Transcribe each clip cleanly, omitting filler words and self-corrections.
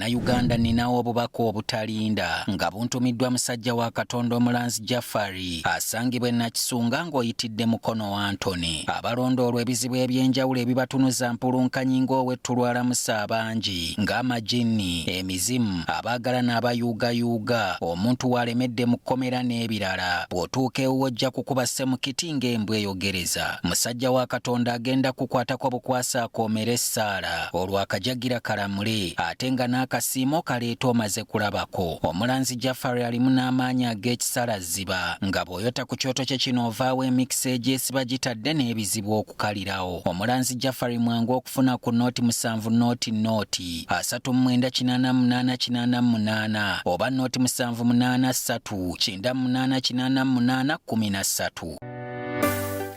bannayuganda ninawo obubaka obutalinda nga buntumiddwa musajja wa Katonda Omulanzi Jafari asangibwa Nakisunga ng'oyitidde Mukono wa Antony. Abalondoolwa ebizibu ebyenjawulo ebibatunuza mpulunkanyi ng'owetulwalamusa abangi ng'amajini, emizimu, abaagala n'abayuugayuuga, omuntu walemedde mu kkomera n'ebirala. Bw'otuuka ewuwo ojja kukuba ssemukiti ng'embwa eyogereza. Musajja wa Katonda agenda kukwatako bukwasa akoomera essaala olwo akajagira kalamule ate nga n'akasiimo kaleeta omaze kulabako. Omulanzi Jafari alimu n'amaanyi ag'ekisalaziba nga bw'oyota ku kyoto kye kino ovaawo emikisa egyesiba gitadde n'ebizibu okukalirawo. Omulanzi Jafari mwangu okufuna ku nooti 7 nooti 38888 oba nooti 783988813.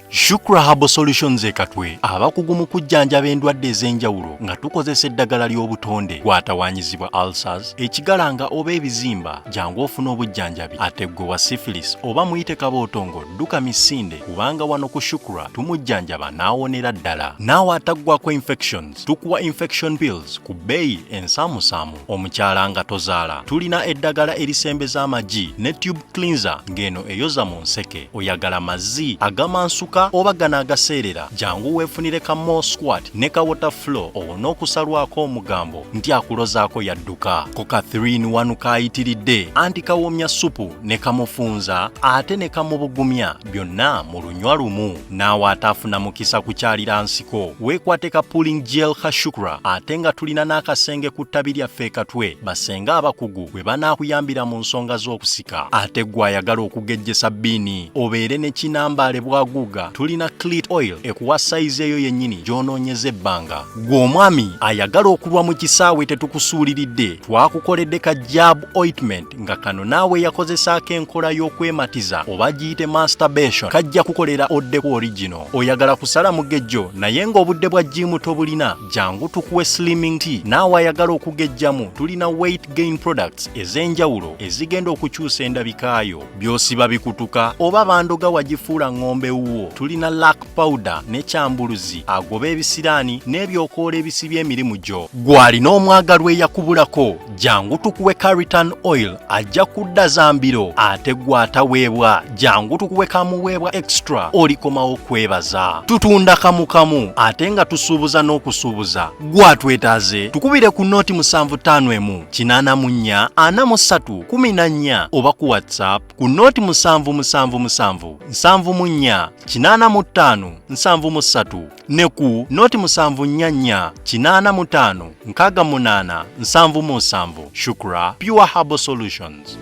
Shukra Herbal Solutions ekatwe abakugu mu kujjanjaba endwadde ez'enjawulo nga tukozesa eddagala ly'obutonde gwatawanyizibwa ulcers, ekigalanga oba ebizimba jangu ofuna obujjanjabi. Ate gwe wa syphilis oba muyite kabootongo dduka misinde kubanga wano ku Shukra tumujjanjaba n'awonera ddala. Naawe ataggwako infections tukuwa infection pills ku bbeeyi ensaamusaamu. Omukyala nga tozaala tulina eddagala erisembeza amagi ne tube cleanser ng'eno eyoza mu nseke. Oyagala mazzi agamansuka oba gana agaseerera jangu weefunire ka More Squat ne ka Water Flow owona okusalwako omugambo nti akulozaako yadduka. Ko ka 3-in-1 kaayitiridde anti kawomya supu ne kamufunza ate ne kamubugumya byonna mu lunywa lumu. Naawe ataafuna mukisa kukyalira nsiko weekwate ka Pulling Gel ka Shukra ate nga tulina n'akasenge ku ttabi lyaffe ekatwe basenga abakugu bwe banaakuyambira mu nsonga z'okusika. Ate gwe ayagala okugejjesa bbiini obeere ne kinambaale bwaguuga tulina Clit Oil ekuwa sayizi eyo yennyini gy'onoonyeza ebbanga. Gwe omwami ayagala okulwa mu kisaawe tetukusuuliridde twakukoledde ka Jab Ointment nga kano naawe yakozesaako enkola y'okwematiza oba giyite masturbation kajja kukolera oddeku original. Oyagala kusala mugejjo naye ng'obudde bwa jimu tobulina jangu tukuwe Slimming Tea. Naawe ayagala okugejjamu tulina weight gain products ez'enjawulo ezigenda okukyusa endabikaayo. By'osiba bikutuka oba bandoga wagifuula ng'ombe wuwo tulina lack powder ne kyambuluzi agoba ebisiraani n'ebyokoola ebisibya emirimu gyo. Gw'alina omwagalwa eyakubulako jangu tukuwe Caritan Oil ajja kudda zambiro. Ate gw'ataweebwa jangu tukuwe kamuweebwa extra olikomawo kwebaza. Tutunda kamu ate nga tusuubuza n'okusuubuza. Gw'atwetaaze tukubire ku nooti 751 884 14 oba ku WhatsApp ku nooti 777 74 85 73 ne ku nooti 744 85 68 77. Shukra Pure Herbal Solutions.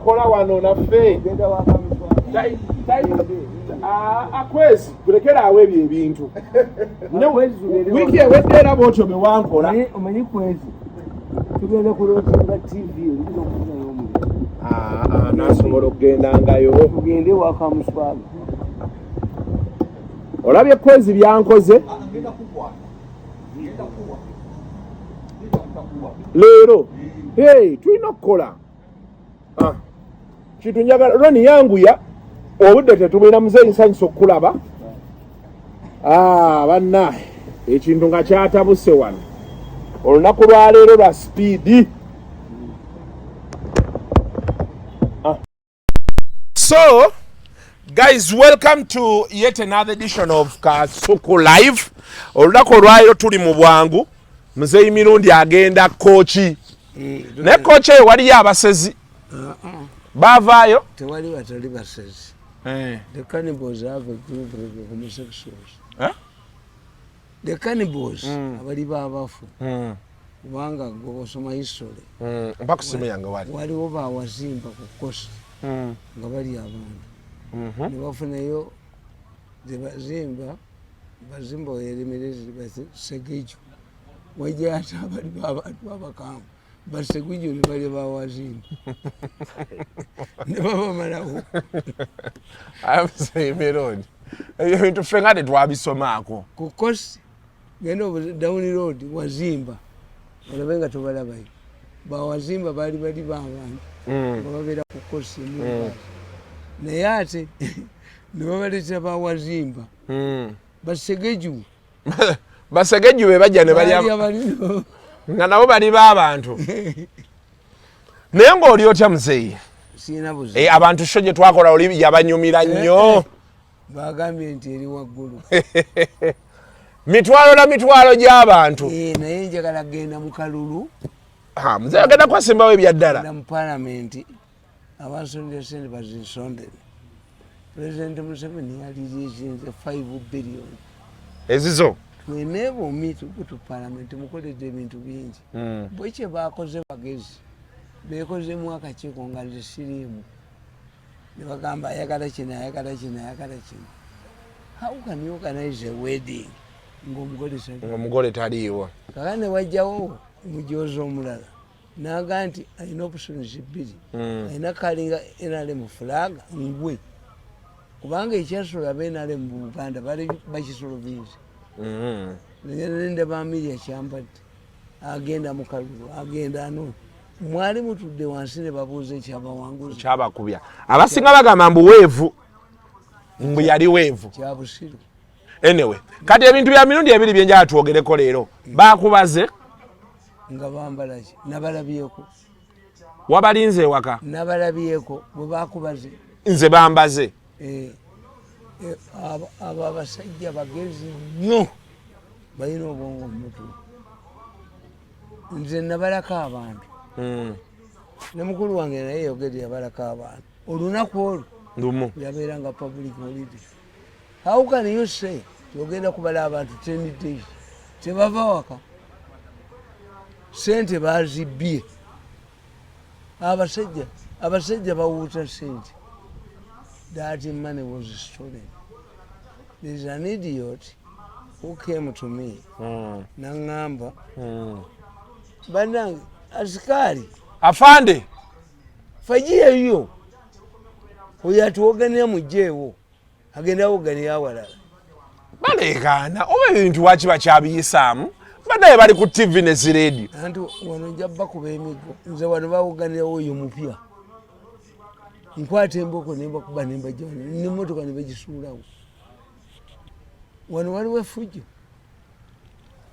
Kola wano naffe akwezi tulekera awo ebyo ebintu wiiki ewedde era bwotyo bwe wankola omanyi kwezi tugenda kulotinga TV nasobola okugendangayo tugende waka muswaga olabye kwezi byankoze leero tulina okukola kintu njagala Roni yanguya obudde tetubulina muzeeyi nsanyusa okukulaba. Banna ekintu nga kyatabuse wano olunaku lwaleero lwa speedi. So guys, welcome to yet another edition of Kasuku Live. Olunaku olwaleero tuli mu bwangu muzeeyi Mirundi agenda Kochi ne Kochi eyo waliyo abasezi bavaayo tewali batali basezi. The cannibals have a group of homosexuals. The cannibals abali babafu kubanga gosoma history mpaka simu yange waliwo bawazimba kukosa nga bali abantu ne bafunayo bazimba eremerezi basi segejo wajata abali babantu babakamba Basegujjo ne bali bawazimba ne babamalawo. Amuseye Melody ebyo bintu ffe nga tetwabisomaako. Ku kosi genda down road wazimba olabe nga tobalabayo bawazimba bali b'abantu nga babeera ku kosi naye ate ne babaleetera bawazimba Basegejju Basegejju be bajja ne balya nga nabo bali b'abantu. Naye ng'oli otya muzeeyi? Siyina buzibu. Abantu sho gye twakola oli yabanyumira nnyo. Bagambye nti eri waggulu. Mitwalo gy'abantu. Naye njagala kgenda mu kalulu. Muzeeyi agenda kwasimbawo ebyaddala. Mu paalamenti abasondera sente bazinsondere. Pulezidenti Museveni yalizinze 5 billion. Ezizo tweneebumi tukutu paalamenti mukoledde ebintu bingi. Bwe kye baakoze bagezi beekozemu akakiiko nga zisiriimu ne bagamba ayagala kino. How can you organize a wedding ng'omugole taliiwo? Kaka ne wajjawo omujoozi omulala n'aga nti alina opportunity bbiri, alina kalinga NRM fulaga ngwe kubanga ekyasola ab'NRM mu Buganda bali bakisolovinze. Nende bamiria kyambadde agenda mu kalulu agenda ano mwali mutudde wansi ne babuuza ekyabawanguzi kyabakubya. Abasinga bagamba mbu weevu, mbu yali weevu kyabusiru. Anyway, kati ebintu bya mirundi ebiri bye njala twogereko leero baakubaze nga bambala ki nabalabyeko wabalinze ewaka nabalabyeko bwe baakubaze nze bambaze. Abo abasajja bagezi nnyo balina obwongo mumutwe. Nze nabalako abantu ne mukulu wange naye yogedde yabalako abantu olunaku olwo ndumu yabeeranga public holiday. How can you say yogenda kubala abantu 10 days tebava waka sente bazibbye abasajja bawuuta sente. That money was stolen. There's an idiot who came to me nangamba banange asikari afande fajiyeyo oyo atuwoganira mujjeewo agenda woganira awalala baleekaana oba ebintu wakiba kyabiyisaamu banaye bali ku TV ne zireediyo anti wano nja bakuba emigo nze wano bawoganirawo oyo mupya nkwata emboko nembakuba nembajja wano nemotoka nebagisuulawo wano waliwo effujjo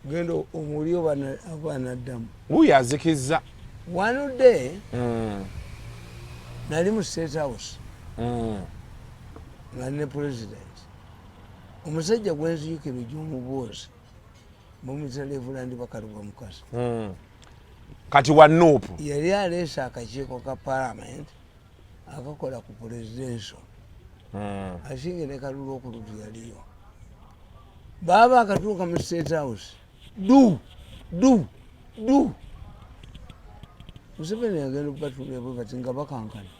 genda omuli abanaddamu wuyo azikizza. One day nali mu State House nga ne president omusajja gwenziyukira gy'omubuuzi bamuyita Reverend Bakaluba Mukasa kati wa Nuupu yali aleese akakiiko ka parliament akakola ku presidential asinge ne Kalulu okulutu yaliyo baba akatuuka mu State House du Museveni agenda okubatulira bwe bati nga bakankana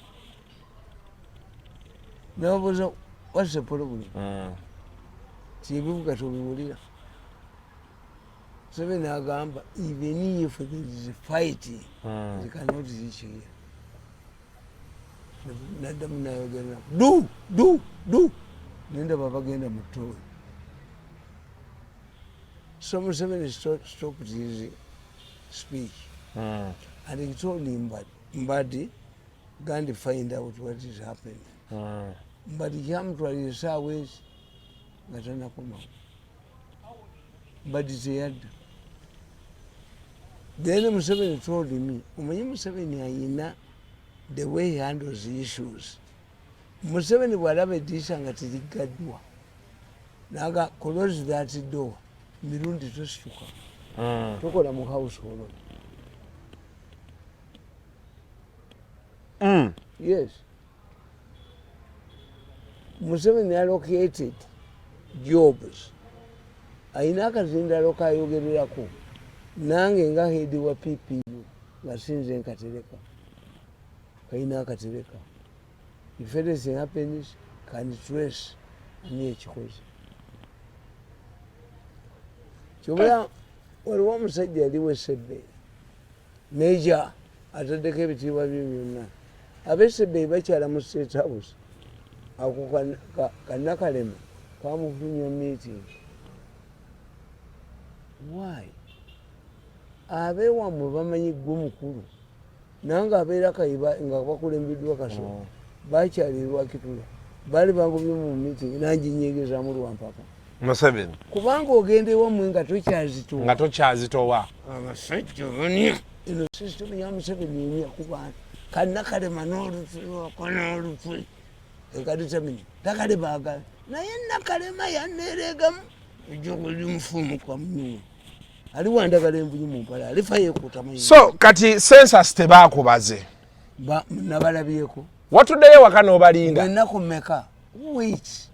nababuuza what's the problem tiebivuga tobiwulira. Museveni agamba even if there is a fight they cannot reach here. Naddamu nayogera du nenda babagenda mu ttooyi. So Museveni stopped his speech and he told him Mbadi gandi find out what is happening. Mbadi kyamutwalira essaawa ezi nga tanakomawo. Mbadi teyadda. Then Museveni told me, omanyi Museveni ayina the way he handles the issues. Museveni bw'alaba eddiisa nga teriggaddwa naga close that door mirundi tosituka tokola mu household. Yes. Museveni allocated jobs. Ayina akazindalo kayogererako nange nga head wa PPU nga sinze nkatereka kayina akatereka. If anything happens can trace ani ekikoze. Kyobera waliwo omusajja yaliwo Sebbeera Major ataddeko ebitiibwa bye byonna abesebe bakyala mu State House ako Kannakalema kamufunye meeting. Why? Abeewammwe bamanyi ggwe mukulu nange abeera Kayiba nga bakulembeddwa Kasonga bakyalirwa Kitula bali bangobye mu meeting nange nyeegezaamu Lwampaka Museveni kubanga ogenda ewammwe nga tokyazitowa abasajja bani eno system ya Museveni eni yakubaana Kannakalema n'olutwe ekaditamini takale baagala naye Nakalema yanneereegamu ejjogoli mufumuka munyuma ali wandagala envunyi mu mpala alifa yeekutamu. So kati census tebaakubaze nabalabyeko watuddeyo waka n'obalinda ennaku mmeka wait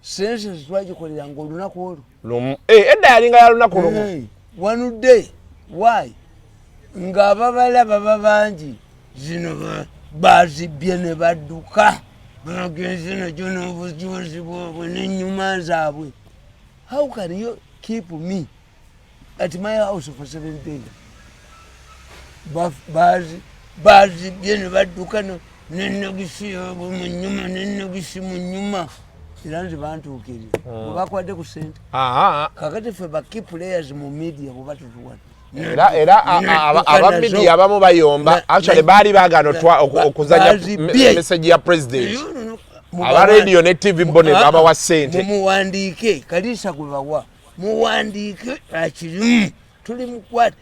census twagikolera ng'olunaku olwo edda yalinga ya lunaku lumu wanudde why ng'ababala baba bangi zino bazibye ne badduka bagenze nakyo n'obujuzi bwabwe n'ennyuma zaabwe. How can you keep me at my house for 7 days? Bazibye ne badduka n'ennogisi yaabwe mu nnyuma n'ennogisi mu nnyuma era nti bantuukirira bwe bakwate ku ssente kakati ffe baki players mu media bwe batutuwata era abamidia abamu bayomba actually baali baagana okuzanya message ya president aba radio ne TV mbone babawa ssente mumuwandiike kaliisa gwe bawa muwandiike akirimu tuli mukwata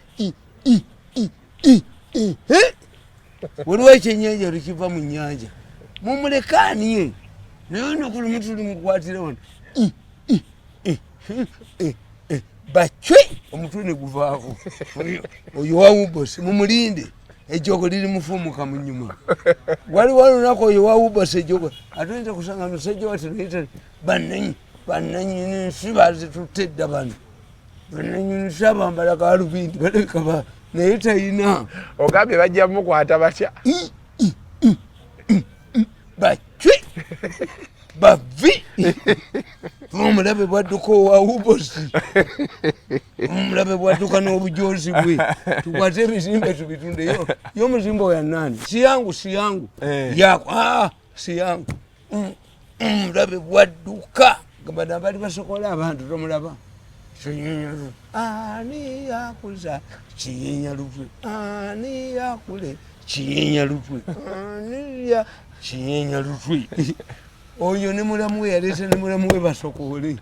waliwo ekyennyanja lukiva mu nnyanja mumulekaaniye naye nokulumu tuli mukwatira wano bacwe omutwe ne guvaako oyo wawubosi mumulinde ejjogo liri mufumuka mu nnyuma waliwo olunaku oyo wawubosi ejjogo atuyinza kusanga musajja watenoyita bannanyini nsi bazitutte edda bano bannanyini nsi abambala galubindi balekaba naye tayina ogambye bajja mukwata batya bacwe bavi omulabe bwadduka owawubosi omulabe bwadduka n'obujozi bwe tukwate ebizimbe tubitundeyo y'omuzimbe oyanani siyangu yako siyangu omulabe bwadduka gabana bali basokola abantu tomulaba ani yakuza kiyenya lutwe ani yakule kiyenya lutwe ani kiyenya lutwe oyo ne mulamu we yaleese ne mulamu we basokoole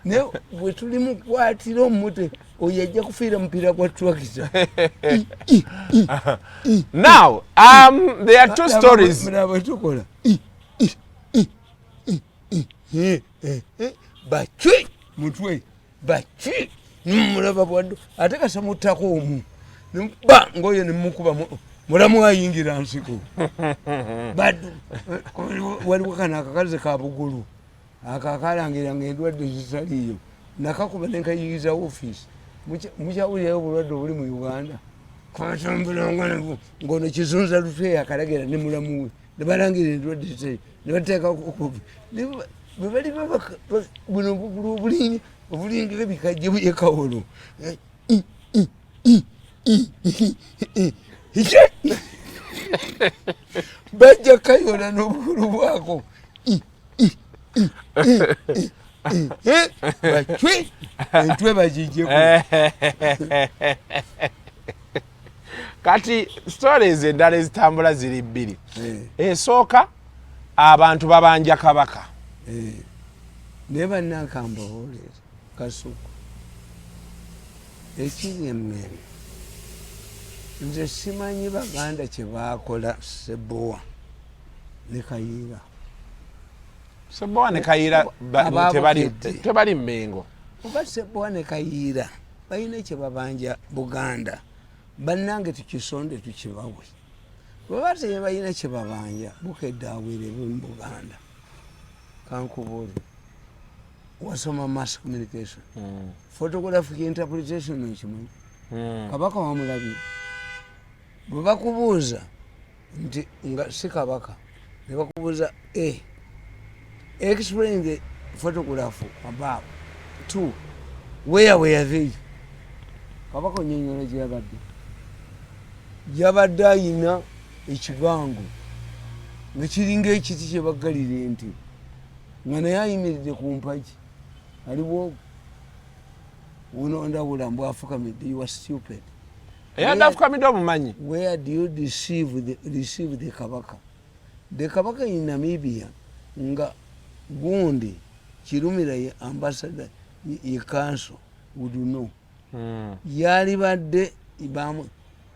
naye bwe tuli mukwatira omute oyo ajja kufiira mupiira gwa twakisa. Now there are two stories bwe tukola bacwe mutwe bacwe nomulaba bwaddo ate kasa muttako omu ba ngaoyo nemukuba mulamu ayingira nsiko baddu waliwo kana akakazi ka bugulu akakalangira ng'endwadde zitaliyo nakakuba nenkayingiza ofiisi mukyawulirayo obulwadde obuli mu Uganda kwatambulanga ngono kizunza lutwe akalagira ne mulamu we ne balangira endwadde zitaliyo ne bateeka bwe bali buno obulingira bikajje buyekawolo bajja kayola n'obukulu bwako bacwe entwe bagijjeko. kati stories endala ezitambula ziri bbiri esooka abantu babanja kabaka naye bannakamba boolera Kasuku ekiri emmere nze simanyi Baganda kye baakola Sebowa ne Kayiira. Sebowa ne Kayiira tebali Mmengo oba Sebowa ne Kayiira balina kye babanja Buganda bannange tukisonde tukibawe bweba teye balina kye babanja bukedde aweererwe mu Buganda. Kankubuule wasoma mass communication photographic interpretation nkimanyi kabaka wamulabye bwe bakubuuza nti nga si kabaka ne bakubuuza explain the photograph above 2 where were they kabaka onyonyola gyeyabadde yabadde ayina ekigango nga kiringa ekiti kye baggalira ente nga naye ayimiridde ku mpagi aliwo unondabula mbw afukamidde you are stupid. eyadde afukamidde omumanyi. Where do you receive the kabaka? The kabaka in Namibia nga gundi kirumira ye ambassador ye council would know. Yali badde ibamu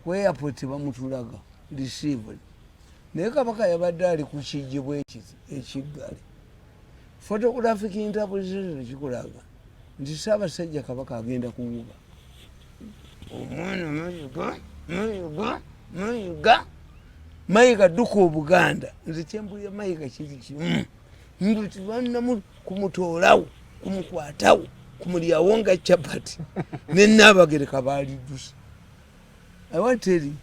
airport bamutulaga received. Naye kabaka yabadde ali ku kijibwa ekiggale. Photographic interpretation kikulaga nti Ssaabasajja kabaka agenda kuwuba omwana mayiga mayiga dduka Obuganda nze kyembuya mayiga kiri kimu nti bannamu kumutoolawo kumukwatawo kumulyawo nga chapati ne Nnaabagereka baalidusa. I want to tell you,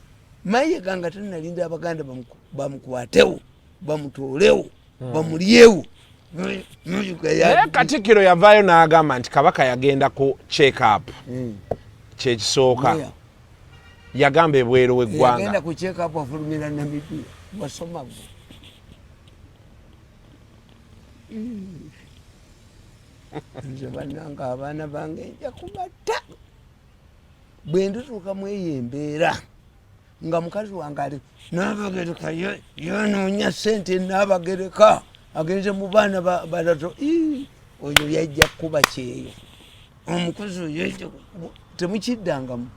mayiga nga tannalinda Abaganda bamukwatewo bamutoolewo bamulyewo. Naye Katikkiro yavaayo n'agamba nti kabaka yagenda ku check up kyekisooka yagamba ebweru w'eggwanga yagenda ku check up afulumira Namibia wasoma gwe nze bannanga abaana bange nja kubatta bwe ndutuuka mu eyo embeera nga mukazi wange ali Nnaabagereka yonoonya ssente Nnaabagereka agenze mu baana balato oyo yajja kuba kyeyo omukozi oyo temukiddangamu.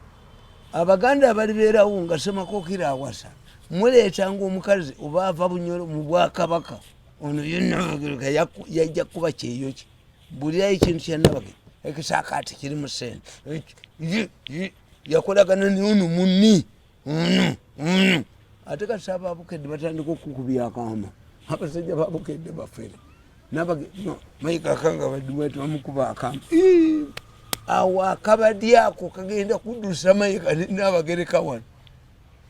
Abaganda abalibeerawo nga Ssemakokiro awasa muleetanga omukazi oba ava Bunyoro mu Bwakabaka ono ye Nnaabagereka yajja kuba kyeyo ki bulirayo ekintu kya Nnaabagereka ekisaakaati kirimu ssente yakolagana n'ono munni ono ate kati abaabukedde batandika okukubya akaama abasajja babukedde bafere mayiga akanga badduwete bamukuba akamba awo akabaddi ako kagenda kuddusa mayiga Nnaabagereka wano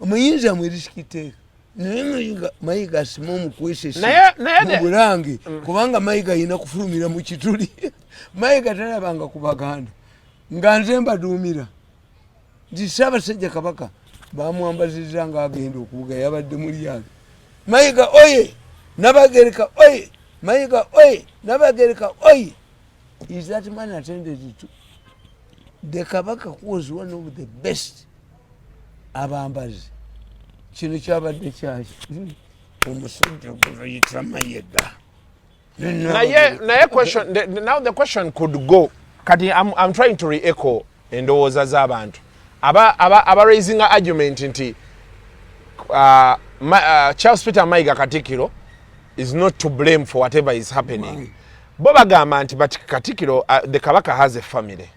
omuyinza mwerisukiteeka naye mayiga asima omukwesesi mu Bulange kubanga mayiga ayina kufulumira mu kituli mayiga talabanga ku Baganda nga nze mbaduumira nti Ssaabasajja kabaka bamwambazizza nga agenda okubuga yabadde mu lyato mayiga oye Nnaabagereka oye mayiga oye Nnaabagereka oye. Is that man attended to the kabaka was one of the best abambazi kino kyabadde kyaki omusajja guyita mayiga naye question now the question could go kati I'm trying to re-echo endowooza z'abantu aba raising an argument nti Charles Peter Mayiga Katikkiro is not to blame for whatever is happening. Bo bagamba nti but Katikkiro the kabaka has a family.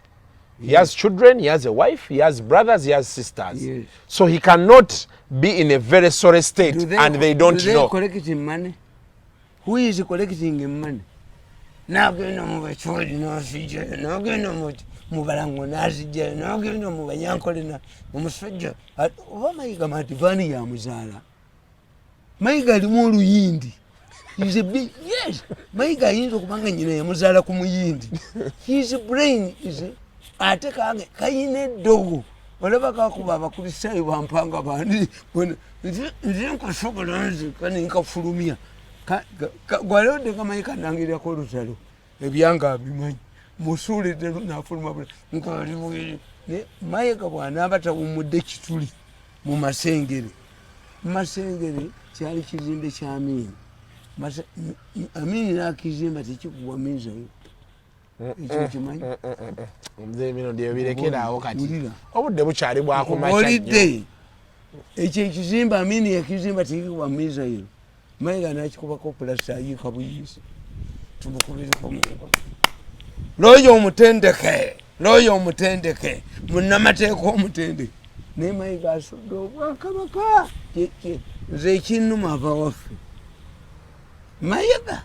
He has children, he has a wife, he has brothers, he has sisters. Yes. So he cannot be in a very sorry state and they don't know. Collecting money? Who is collecting money? Nagenda mu bacholi n'asijja nagenda mu balango n'asijja nagenda mu banyankole omusajja oba Mayiga Mativani ya muzaala Mayiga alimu oluyindi. He's a big, yes. Mayiga ayinza okubanga nyina yamuzaala ku muyindi. His brain is ate kange kayina eddogo olaba kakuba abakristaayo bampanga bandi nze nkasobola nzika nenkafulumya gwalodde nga Mayiga nangirako olutalo ebyanga abimanyi musuulidde nafuluma nkali Mayiga bw'anaaba tawummudde kituli mu Masengere. Masengere kyali kizimbe kya Amini. Amini n'akizimba tekikugwa miizayo ekyo kimanyi omuze bino byebirekeraawo kati obudde bukyali bwakumakya olidde ekyo ekizimba Amini yakizimba tekikugwa miizayo Mayiga n'akikubako pulasita ayiika buyisi tumukubireko looyo omutendeke munnamateeka omutendeke naye Mayiga asudde Obwakabaka nze ekinnuma ava waffe Mayiga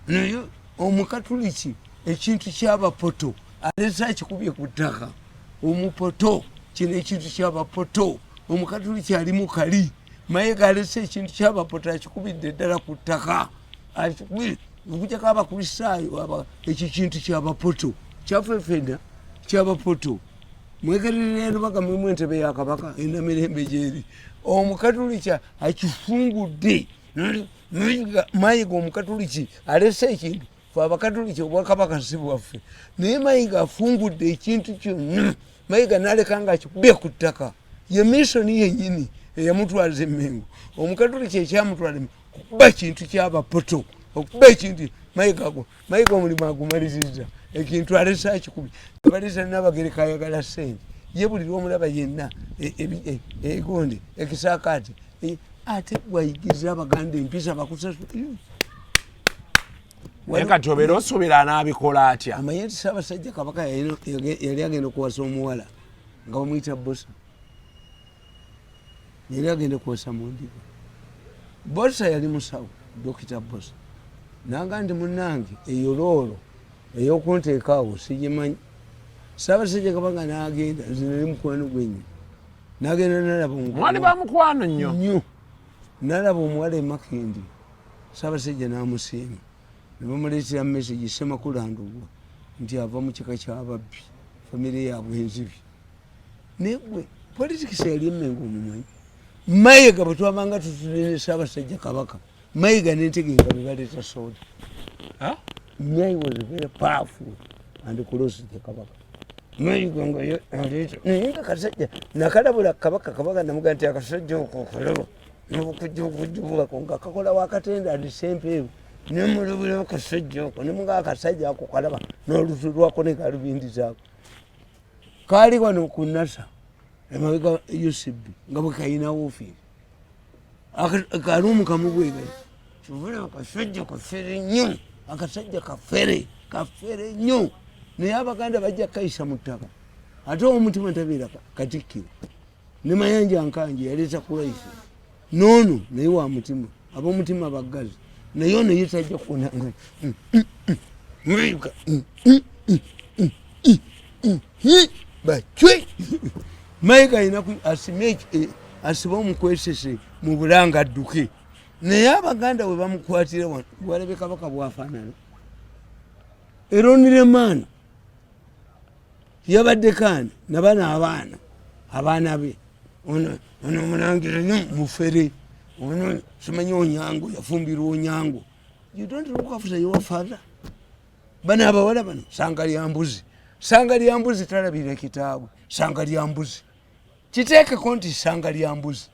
naye omukatuliki ekintu ky'abapoto alesa akikubye ku ttaka omupoto kino ekintu ky'abapoto omukatuliki ali mu kali Mayiga alesa ekintu ky'abapoto akikubidde ddala ku ttaka okujjako abakristaayo ekyo kintu ky'abapoto kyaffe ffenna ky'abapoto mwekerere baka mwentebe ya kabaka ina mirembe jeri omukatuliki akifungudde mayiga omukatuliki alese ekintu fe abakatuliki obwakabaka si bwaffe naye mayiga afungudde ekintu kyonna mayiga naleka nga akikubye ku ttaka ye misoni yennyini eyamutwaliza emmengo omukatuliki ekyamutwala kukuba ekintu kyabapoto okuba ekintu mayiga omulimu agumalizizza ekintu alese akikubi abalisa nabagereka ayagala sente ye buli lwomulaba yenna egonde ekisaakaati ate wayigiza abaganda empisa bakusasula naye kati obeera osuubira anaabikola atya amanye nti Ssaabasajja Kabaka yali agenda okuwasa omuwala nga bamuyita Bosa yali agenda kuwasa Mundiga Bosa yali musawo Dokita Bosa nanga nti munnange eyo loolo ey'okunteekaawo sigimanyi Ssaabasajja Kabaka n'agenda nze nali mukwano gwenyo n'agenda nalaba mwali bamukwano nnyo nalaba omuwala emakindi Ssaabasajja n'amusiima ne bamuleetera message Ssemakulu Andugwa nti ava mu kika ky'ababbi famire yaabwe enzibi naye gwe politikisi yali emmengo omumanyi mayiga bwe twabanga tutulene Ssaabasajja Kabaka mayiga n'entegenga bwe baleeta soda Nyai was very powerful and close to the Kabaka mayiga nga aleeta naye nga Kasajja nakalabula Kabaka namugaa nti akasajja okokolaba nobukujjubulako nga kakola wakatenda ndisempeeru nemulabula akasajja oko nemugaa akasajja ako kalaba n'olutu lwako ne kalubindizaako kaali wano ku NASA emabega UCB nga bwe kayina woofiiri kalumu kamugwegale kivula akasajja kafere nnyo akasajja kafere nnyo naye abaganda bajja kayisa mu ttaka ate omutima tabeera katikkiro ne Mayanja Nkanje yaleeta kulaisi noono naye wa mutima ab'omutima baggazi naye ono ye tajja kunanga bacwe mayiga ayina asibe omukwesese mu bulanga adduke naye abaganda bwe bamukwatira wano gwalabe Kabaka bwafaanana eronire maana yabadde kaani nabana abaana be ono omulangira nnyo mufere ono simanyi Onyango yafumbirwa Onyango you don't look after your father bana abawala bano sanga lya mbuzi talabira kitaabwe sanga lya mbuzi kiteekeko nti sanga lya mbuzi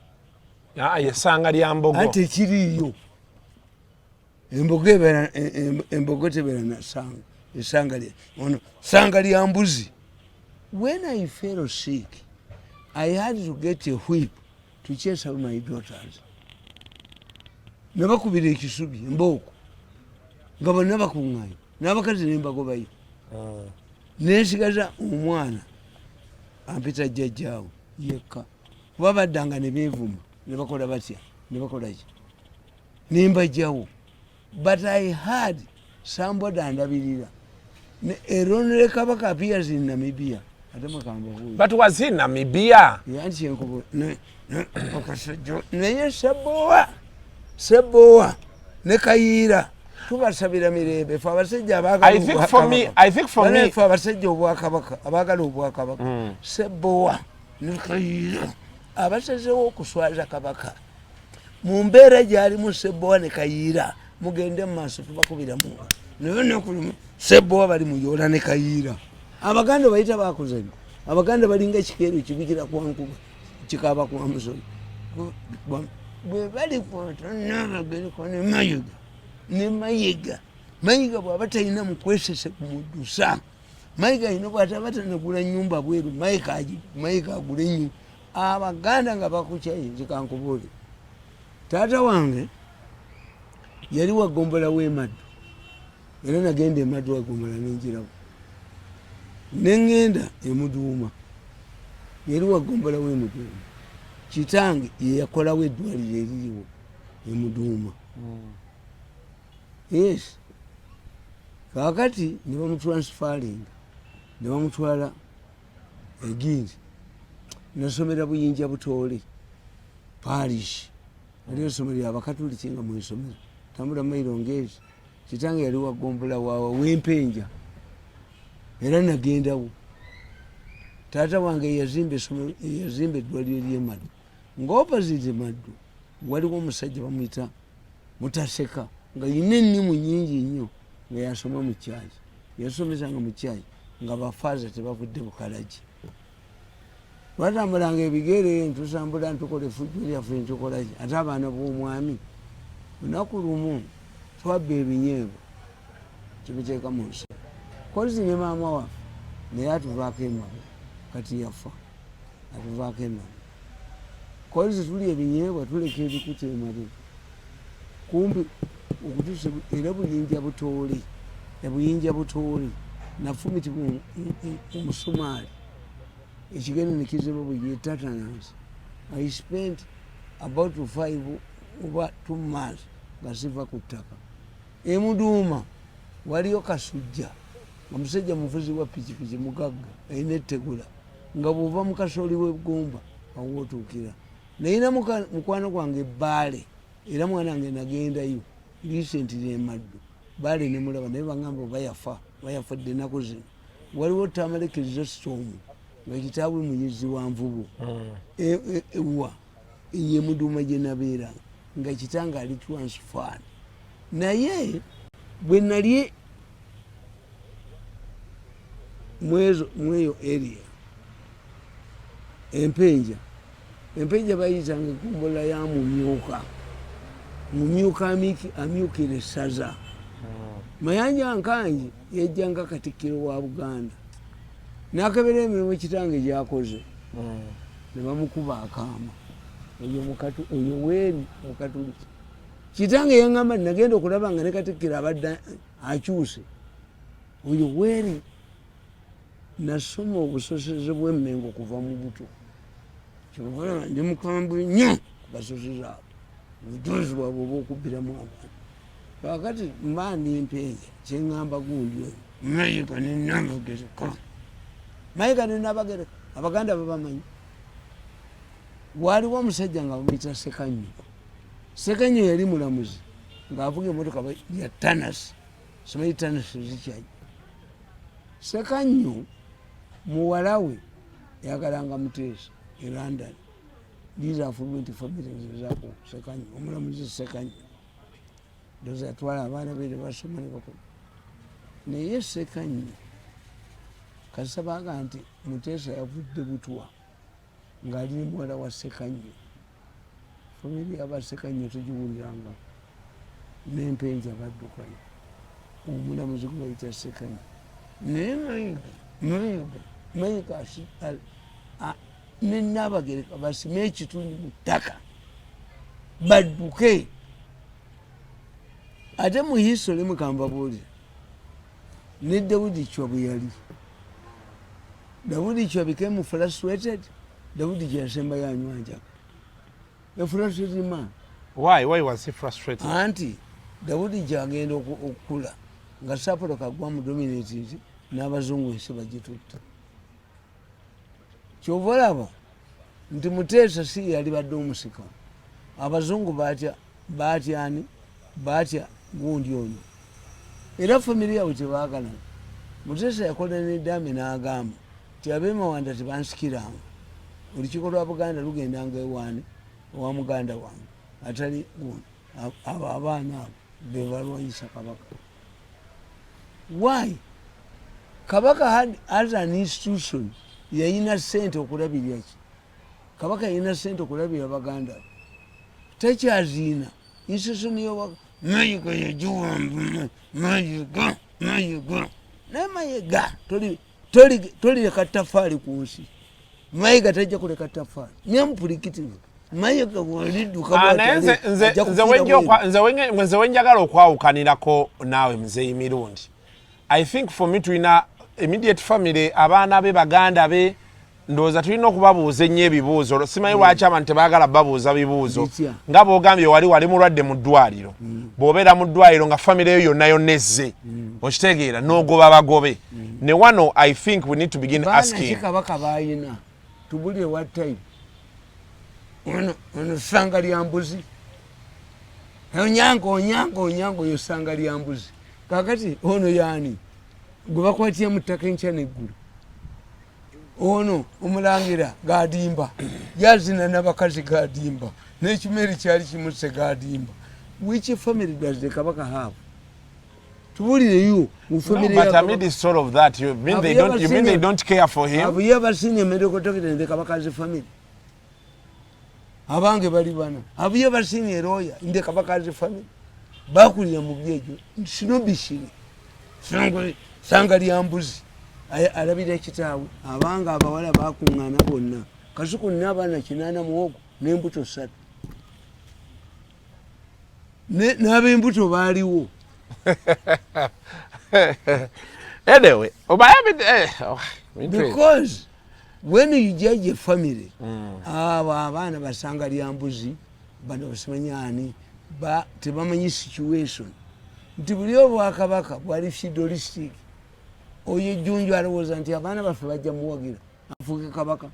yesanga lya mbogo ate kiriyo embogo tebeera na sanga esanga lya ono sanga lya mbuzi. When I fell sick I had to get a whip to chase out my daughters. Nabakubira ekisubi embooko nga bonna bakuŋŋayo n'abakazi ne mbagobayo nesigaza omwana ampita jjajjaawo yekka kuba baddanga ne beevuma ne bakola batya ne bakola ki ne mbajjawo but I had somebody andabirira Eronere Kabaka appears in Namibia. But was he Namibia? Seboa Nekayira. I think for me, Seboa Nekayira. Abasazewo kuswaza Kabaka. Mumbere gyali mu Seboa Nekayira. Mugende maaso tubakubira mu. None Seboa bali muyola Nekayira. Abaganda bayita bakuzanya. Abaganda balinga kikeero kibikira kwankuba. Kikaba kwa musoni. Bwe bali kwata n'abagere ko ne mayiga. Ne mayiga. Mayiga bw'aba talina mukwesese kumudusa. Mayiga ino bw'ata batanagula nnyumba bweru. Mayiga agule nnyo. Abaganda nga bakukyaye zikankubuule. Taata wange yali wagombola w'emaddu. Era nagenda emaddu wagombola n'enjirawo. Nengenda emuduuma. Yali wagombola w'emuduuma. Kitange ye yakolawo eddwaliro eririwo emuduuma. Yes. Kaakati ne bamutransferring. Ne bamutwala Ginzi. Nasomera Buyinja Butoole. Parish. Aliyo esomero abakatuliki nga mu isomero. Tambula mailo ngezi. Kitange yali wagombola wawa w'empenja. Era nagendawo. taata wange yazimba eddwaliro ly'emaddu ng'opposite maddu waliwo omusajja bamuyita Mutaseka nga yina ennimu nnyingi nnyo nga yasoma mu kyayi yasomesanga mu kyayi nga bafaaza tebavudde bukalagi twatambulanga ebigere ntusambula ntukola effujjo lyaffe ntukolaki ate abaana b'omwami lunaku lumu twabba ebinyeebwa tubiteeka mu nsi kozi ne maama waffe naye atuvaako emabe kati yafa atuvaako emabe kozi tuli ebinyeebwa tuleka ebikuta emabega kumpi okutuusa era buyinja butoole nafumitibwa omusumaali ekigendo ne kiziba bwe tetanus. I spent about 5 over 2 months nga siva ku ttaka. Emuduuma waliyo kasujja nga musajja muvuzi wa pikipiki mugagga alina ettegula nga bw'ova mu kasooli w'eggumba awo otuukira. Nayina mukwano gwange Baale era mwana wange nagendayo recently emaddu Baale ne mulaba naye bagamba bayafadde ennaku zino. Waliwo Tamalekerizo Storm nga kitaabwe Muyizi wa Nvubu ewa ye Muduuma gye nabeera nga kitanga ali transfer naye bwe nali mweyo area empenja bayitanga eggombola ya mumyuka amyukira essaza Mayanja Nkanji yajjanga Katikkiro wa Buganda n'akebera emirimu kitange gyakoze ne bamukuba akaama oyo weeri Mukatuliki kitange yaŋŋamba nagenda okulaba nga ne Katikkiro abadde akyuse oyo weeri nasoma obusosezi bw'emmengo kuva mu buto kyobalaba ndi mukambwe nnyo basosezi abo obutuuzi bwabwe obw'okubbiramu abantu kakati mba ndi mpenja kyeŋŋamba gundi oyo Mayiga nennabagereka Mayiga nennabagereka Abaganda babamanyi waliwo omusajja nga bamuyita Sekanyo yali mulamuzi ng'avuga emmotoka ya Tanasi simanyi Tanasi zikyayi Sekanyo muwala we yagalanga Muteesa e London. These are affluent families zako Sekanyo omulamuzi Sekanyo ndoza yatwala abaana be basoma ne bakoma naye Sekanyo kasabaga nti Muteesa yavudde Butwa ng'ali muwala wa Sekanyo famili aba Sekanyo tugiwuliranga n'empenja baddukanye omulamuzi gwe bayita Sekanyo naye Mayiga nennabagereka basime ekitundu mu ttaka badduke ate mu history mukambabuulira ne Daudi Chwa bwe yali Daudi Chwa became frustrated. Daudi Chwa yanywanja a frustrated man. Why was he frustrated? Anti Daudi Chwa agenda okukula nga Sapolo kagwa mu dominated n'abazungu ensi bagitutta kyobalaba nti Muteesa si yali badde omusika abazungu batya gundi oyo era famili yawe tebaagala Muteesa yakola n'eddaame n'agamba nti ab'emawanda tebansikiranga olukiiko lwa Buganda lugendanga ewaani owa muganda wange atali gundi abo abaana abo be balwanyisa Kabaka. Why? Kabaka as an institution yayina ssente okulabirira ki Kabaka yayina ssente okulabirira Baganda tekyaziina institution yowa Mayiga yagiwamba Mayiga naye Mayiga tolireka ttafaali ku nsi Mayiga tajja kuleka ttafaali nyampulikitivu Mayiga bwalidduka nze wenjagala okwawukanirako naawe Muzeeyi Mirundi. I think for me tulina immediate family abaana be Baganda be ndowooza tulina okubabuuza ennyo ebibuuzo simanyi lwaki abantu tebaagala babuuza bibuuzo nga bw'ogambye wali mulwadde mu ddwaliro bw'obeera mu ddwaliro nga family yo yonna ezze okitegeera n'ogoba bagobe ne wano I think we need to begin asking Kabaka baayina tubulye what time ono ssanga lya mbuzi onyango oyo ssanga lya mbuzi kakati ono yaani gwe bakwatira mu ttaka enkya n'eggulu ono omulangira gadimba yazina n'abakazi gadimba n'ekimere kyali kimuse gadimba. Which family does the Kabaka have? But amid the story of that, you mean they don't care for him? Have you ever seen a medical doctor in the Kabaka's family? Have you ever seen a lawyer in the Kabaka's family? Bakulia Mubieju, Shinobishi, Sangari Ambuzi, Arabida Chitao, Avanga, Bawala Bakuna, Nabona, Kasuku Nabana, Chinana Mog, Nembuto Sat. Nabimbuto Value. Anyway, because when you judge a family, abana basanga lyambuzi bano basimanyani ba tebamanyi situation nti buli obwakabaka bwali fidelistic oyo Jjunju alowooza nti abaana baffe bajja muwagira afuuke kabaka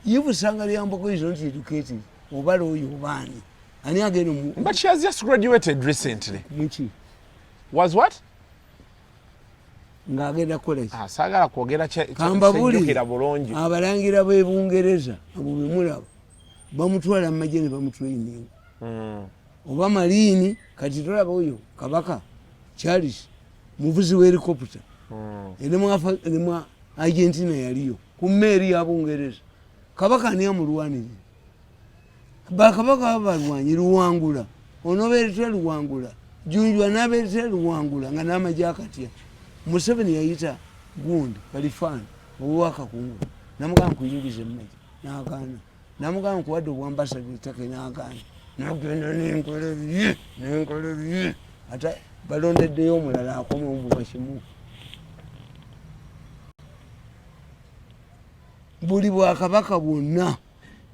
yibusanga lyambako is not educated obala oyo obaani ani agenda mu. But she has just graduated recently. Muki Was what? Ngagenda college. Sagala kwogera kambabulira bulungi. Abalangira b'e Bungereza abo bemulaba bamutwala mu majje ne bamutraining. Oba Malini kati tolaba oyo Kabaka Charles muvuzi wa helicopter. Ene mu Argentina yaliyo ku mmeri ya Bungereza. Kabaka ani amulwanirira? Bakabaka balwanyi Luwangula onobeerera Luwangula Jjunju anabeerera Luwangula nga n'amagye akatya Museveni yayita gundi kalifani owakakungu namugamba nkuyingiza emmere n'agaana namugamba nkuwadde obwambasada ettaka n'agaana nagenda nenkola biye ate balondeddeyo omulala akome obuba kimu. Buli bwakabaka bwonna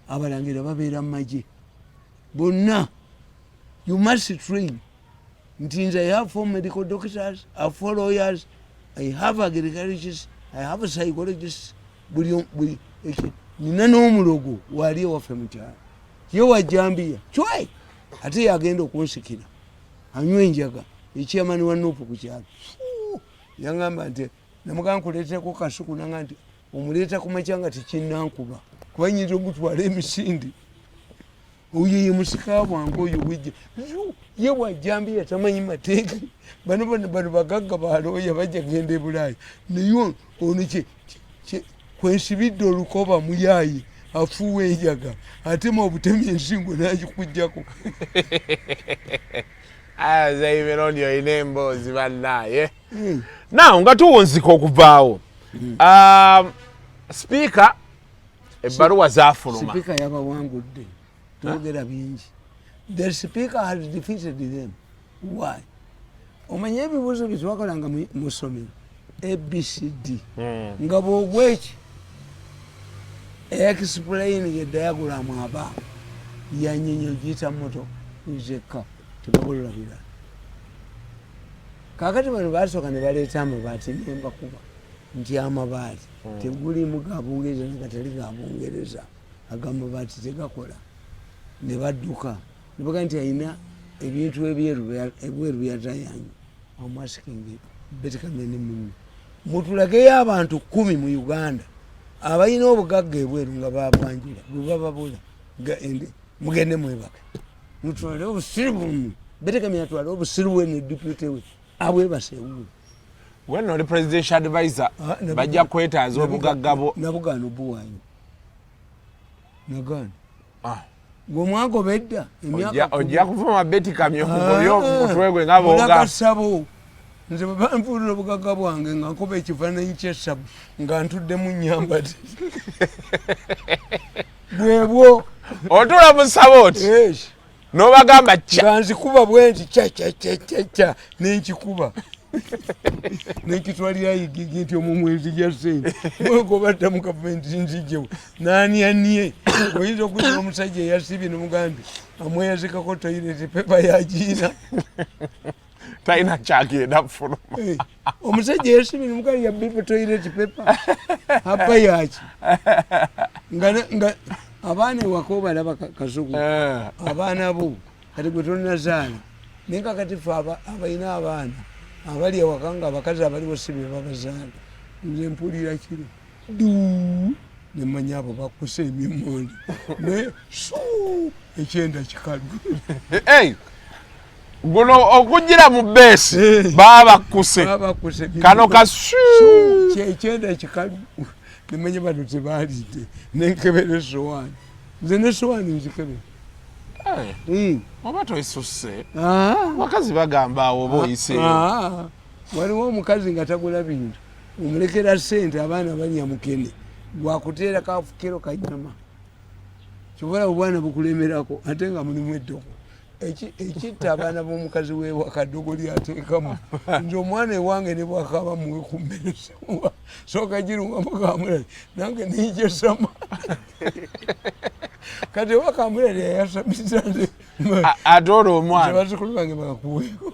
abalangira babeera mu magye bonna. You must train. Nti I have 4 medical doctors, I have 4 lawyers, I have agriculturists, I have psychologists. Buli nina n'omulogo wali ewaffe mu kyalo ye wajjambiya chwai ate yagenda okunsikira anywa enjaga ekyamani wa Nuupu ku kyalo yangamba nti namugamba nkuleetako kasuku nanga nti omuleeta ku makya nga tekinnankuba kuba nyinza omutwala emisindi oyo ye musika bwange oyo wejja ye wajjambiya tamanyi mateeka bano bagagga balooya bajja genda e Bulaaya naye ono kwensibidde olukoba muyaaye afuuwa enjaga atema obutemya ensingo n'agikugjako. Even on your emboozi bannaye. Now nga tuwunzika okuvaawo. Speaker ebbaluwa zaafuluma. Speaker yabawangudde. Twogera bingi. The speaker has defeated them. Why? Omanye ebibuuzo bye twakolanga mu ssomero ABCD nga bw'ogweki explain diagram aba yanyenyo giyita moto nzekka tebagolola birala. Kaakati bano baasooka ne baleeta amabaati nembakuba nti amabaati tegulimu ga Bungereza nagatali ga Bungereza agamabaati tegakola ne badduka ne baga nti alina ebintu ebweru byatayanyi amasking betikamene munno mutulageyo abantu 10 mu Uganda abalina obugagga ebweru nga babwanjula bwebababula mugende mwebaka mutwale obusiru bumu betekamya twale obusiru we ne deputy we abwebasewu when oli presidential advisor bajja kwetaaza obugagga bo nabugano buwanyu nagano gwomwagobedda emyaka ojja kuvuma betikamya okugobyo mutwegwe ngabonga nakasabo nze bampuulira obugagga bwange nga nkoba ekifaananyi ky'essabu nga ntudde mu nnyambati bwebwo otula mu sabooti n'obagamba nga nzikuba bwe nti ca nenkikuba nenkitwalira igigi nti omumwezi gya ssente mwegobadda mu gavumenti nzijewo naanianie oyinza okuyita omusajja eyasibye nomugambi amweyazikako toyireti pepa yagiina talina kyagenda kufuluma omusajja yasibye nomugambi yabipe toyireti pepa apa yaki nga abaana ewaka obalaba kasuku abaana bo kati gwe tonazaala naye kakati fe abalina abaana abali ewaka nga abakazi abaliwo si be babazaala nze mpulira kiro nemanya abo bakusa emimondi ne ekyenda kikalu guno okugira mu beesi babakuse kano ekyenda kikalu nemanya bano tebalidde nenkebera esowaani nze nesowaani nzikebera oba toyisusse bakazi bagamba awo oba oyiseeyo waliwo omukazi nga tagula bintu omulekera ssente abaana balya mukene gwakuteera kafukero kanyama kyobola obwana bukulemerako ate nga mulimu eddoko ekitta abaana b'omukazi wewakadogo lyateekamu nti omwana ewange ne bwakaba muwe ku mmere sooka girungamu kamulali nange nijesama kati oba kamulali yayasamiza ate olwo omwana bazukulu bange bakakuweeko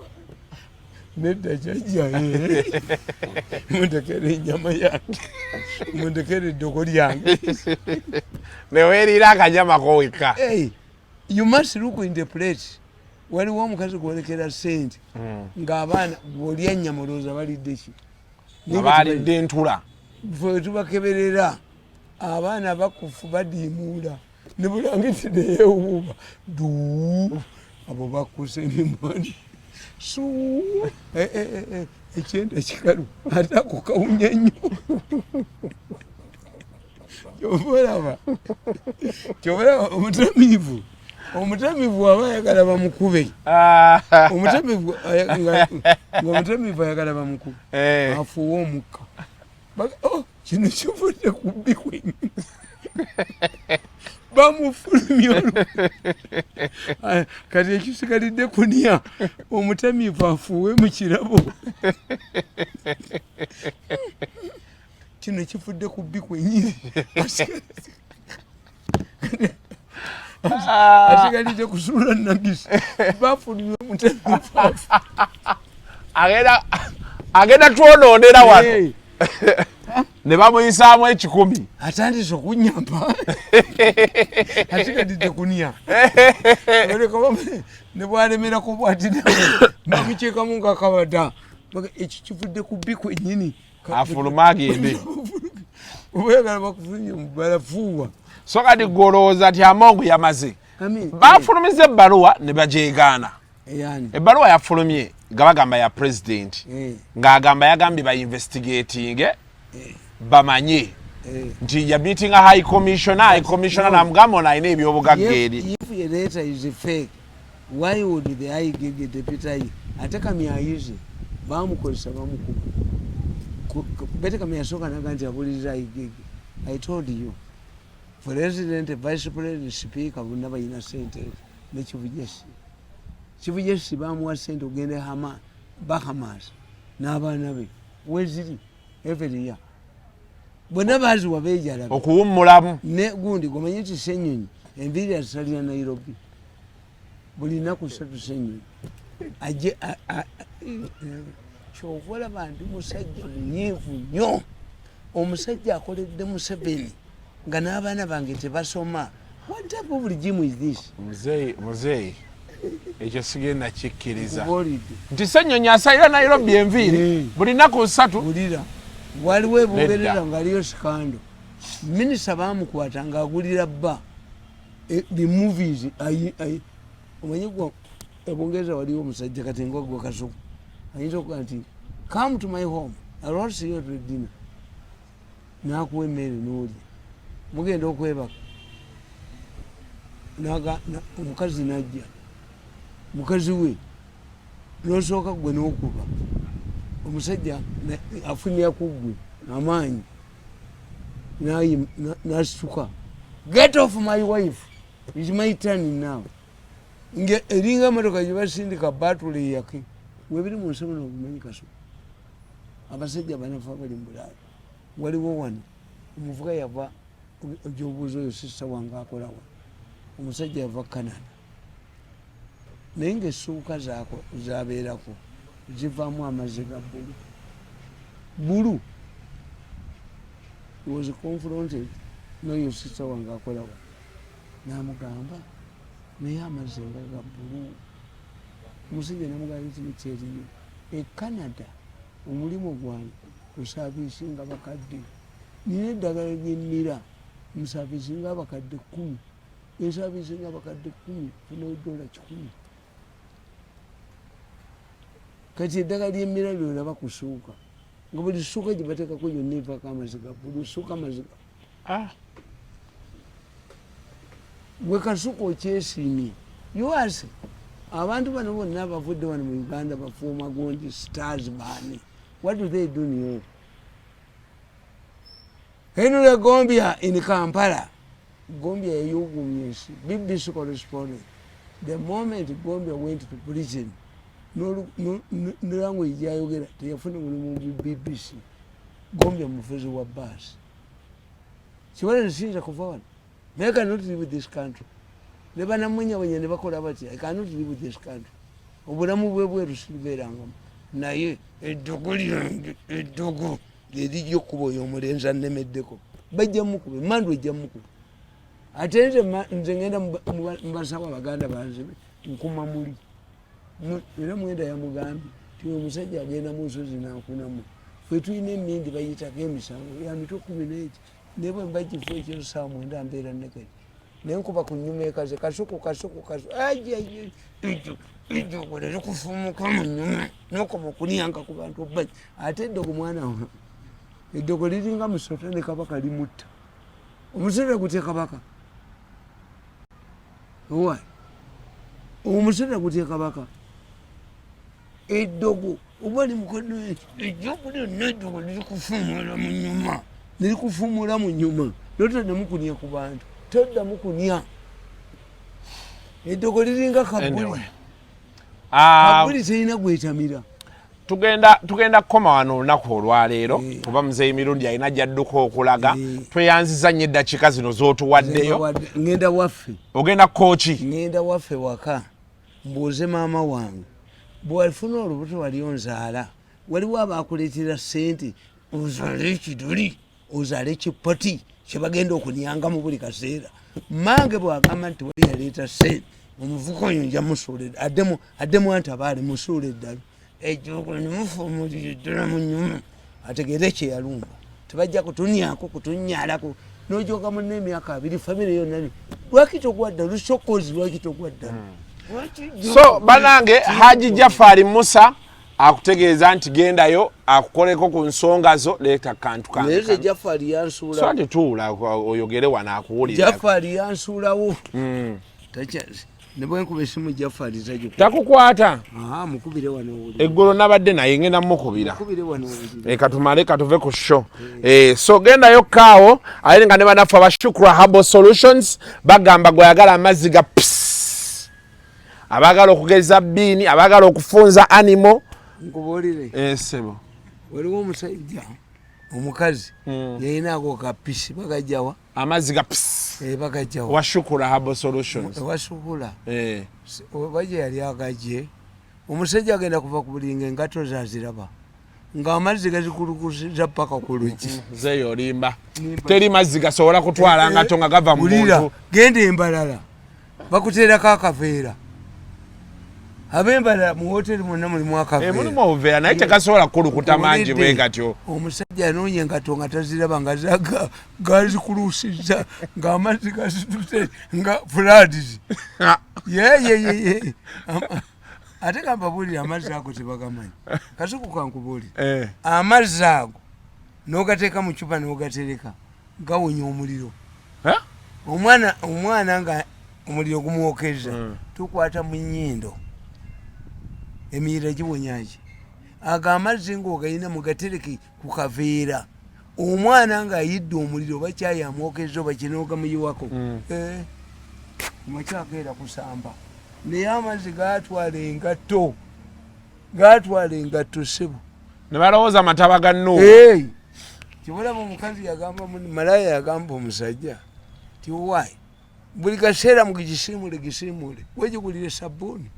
nedda kyajja mundekere enyama yange mundekere eddoko lyange neweerira akanyama koweka you must look in the plate waliwo omukazi gwolekera ssente ng'abaana bw'olya ennyama olowooza balidde ki balidde entula fe tubakeberera abaana bakufu badiimuula ne bulangiti neyewuuba duu abo bakuse emimoni ekyenda kikalu ate ako kawunya nnyo kyobalaba omutamivu aba ayagala bamukube omutamivu ayagala bamukube afuuwa omukka kino kivudde ku bbi kwennyini bamufulumya kati ekisigalidde kuniya omutamivu afuuwe mu kirabo kino kivudde ku bbi kwennyini asigalidde kusuula nagisi bafulumya omutamivu agenda twonoonera wano ne bamuyisaamu 10 atandise okunyamba asigalidde kuniya ne bwalemerako bwati bamukyekamu ngakabada ekyo kivudde ku bbi kwennyini afuluma agende obayagala bakufulumye balafuuwa so kati golowooza ti amongo yamaze bafulumiza ebbaluwa ne bagyegaana ebbaluwa yafulumye nga bagamba ya president ng'agamba yagambye bainvestigating bamanye nti ya meeting a high commissioner namugamba ono alina ebyobugagga eri if a letter is fake why would the high gig deputy ate kamyayize bamukozesa bamukuba bete kamyasooka naga nti abulirira high gig I told you president vice president speaker bonna balina sente ne kivujesi bamuwa sente ogende Bahamas n'abaana be weziri every year bonna baziwa beejalabe okuwummulamu ne gundi gomanyi nti Ssenyonyi enviiri azisalira Nairobi buli nnaku 3 Ssenyonyi ajje kyovola bantu musajja munyiivu nnyo omusajja akoledde Museveni nga n'abaana bange tebasoma what type of regime is this muzeeyi ekyo sigenda kikkiriza kubolidde nti Ssenyonyi asalira Nairobi enviiri buli nnaku 3 bulira waliwo ebugerera ngaaliyo sikando minisita bamukwata ng'agulira bba bimuvies omanyi gwa ebungereza waliwo omusajja katenga gwa Kasuku ayinza okuga nti come to my home I'll see you at dinner n'akuwa emmere n'olya mugenda okwebaka omukazi najja mukazi we n'osooka gwe n'okuba omusajja afunira ku ggwe amaanyi n'asituka get off my wife is my turn now eringa motoka gye basindika batule yake webiri mu nsi muno obumanyi Kasuku abasajja banafa bali mu Bulaaya waliwo wano omuvuga yava ogyobuuza oyo sisita wange akola wano omusajja yava Canada naye ng'essuuka zabeerako zivaamu amazzi ga bulu he was confronted noyo sisita wange akola wano n'amugamba naye amazzi nga ga bulu omusajja namugamba kino kyeriyo Canada omulimu gwange kusaabiisinga bakadde nina eddagala ly'emmira musavisinga abakadde 10 ensavisinga abakadde 10 funa $100 kati eddagala ly'emmira lyona bakusuuka nga buli suuka gye bateekako yonna evaako amaziga buli suuka amaziga gwe kasuuka okyesiimye yoase abantu bano bonna abavudde wano mu Uganda bafuuma gondi stars baani what do they do new Henry Gombia in Kampala Gombia yayugumye ensi BBC correspondent the moment Gombia went to prison nirango ijayogera teyafuna mulimu mu BBC Gombia mufuzi wa bus siwala nsinza kuva wano I cannot live with this country ne banamwenya wenye ne bakola bati I cannot live with this country obulamu bwebweru sibeerangamu naye eddogo lyange eddogo lyerijo kubo y'omulenzi annemeddeko bajja mukube mandu ejja mukube ate nze ngenda mubasaba baganda banzibe nkuma muli era mwenda yamugambye ti omusajja agenda mu nsozi naakunamu ffe tulina emindi bayitako emisango ya mitwe 11 nebwe mbagifo ekyo saa 9 mbeera nekati nenkuba ku nnyuma ekaze kasuku ejjo likufumuka mu nnyuma nokoma okuniyanga ku bantu obbaji ate eddogo mwana wa eddogo liringa musota ne kabaka limutta omusota gutya kabaka owa omusota gutya kabaka eddogo oba limukono ejjogo lyonna eddogo lirikufumula mu nnyuma nirikufumula mu nnyuma notaddamu kunya ku bantu toddamu kunya eddogo liringa kabuli kabuli terina gwetamira tugenda kukoma wano olunaku olwaleero kuba muzeeyi mirundi alina gyadduka okulaga tweyanziza nnyo eddakiika zino z'otuwaddeyo ngenda waffe ogenda kooki ngenda waffe waka mbuuze maama wange bwefuna olubuto wali onzaala waliwo abakuleetera ssente ozaale ekiduli ozaale ekipoti kyebagenda okunyanga mu buli kaseera mange bwagamba nti wali yaleeta ssente omuvuka oyo nja musuula addemu antabaale musuula eddala ejjogo nimufumulire ddala mu nnyuma ategeere kyeyalumba tebajja kutunyako kutunyalako nojoga munne emyaka 2 famire yonna lwaki togwadda lusokozi lwaki togwadda so banange Haji Jafari Musa akutegeeza nti gendayo akukoleko ku nsonga zo leeta kantu kantu neze Jafari yansula so ati tuula oyogere wana akuwulira Jafari yansulawo tachazi nebo enkuba esimu Jafari zajo takukwata mukubire wano eggolo nabadde naye ngenda mukubira mukubire wano katumale katuve ku show so gendayo kaawo ali nga ne banafu abashukra Herbal Solutions bagamba gwayagala amazzi ga abagala okugeza bini abagala okufunza animal nkubolire sebo waliwo omusajja omukazi yayina ako kapisi bagajawa amazzi ga bagajawa washukura Herbal Solutions washukura baje yali agaje omusajja agenda kuva ku bulinga engato zaziraba ng'amazzi gazikulukusiza paka ku luki zeyo olimba teri mazzi gasobola kutwala ngato nga gava mu muntu genda embalala bakuteerako akaveera abembalala mu hoteri mwonna mulimu akaveera mulimu obuveera naye tekasobola kukulukuta mangi bwe gatyo omusajja anoonye engato nga taziraba nga gazikulusiza ng'amazzi gazitute nga floods yeyeyeye ate kambabuulira amazzi ago tebagamanyi kasuku kankubuulira amazzi ago n'ogateeka mu cupa n'ogatereka gawonya omuliro omwana nga omuliro gumwokeza tukwata mu nnyindo emiyira giwonyaki ago amazzi ng'ogayina mugatereke ku kaveera omwana ng'ayidde omuliro bakyayi amwokeza oba kinoogamuyiwako makyakeera kusamba naye amazzi gatwala engatto sebo ne balowooza mataba ga Nuuwa kibulaba omukazi yagamba malaya yagamba omusajja ti wai buli kaseera mugisiimule wegigulire sabbuuni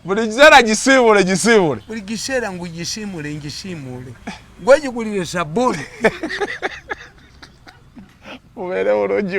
buli kiseera gisiimule buli kiseera ngugisiimule gwegigulire sabbuuni ubeere bulungi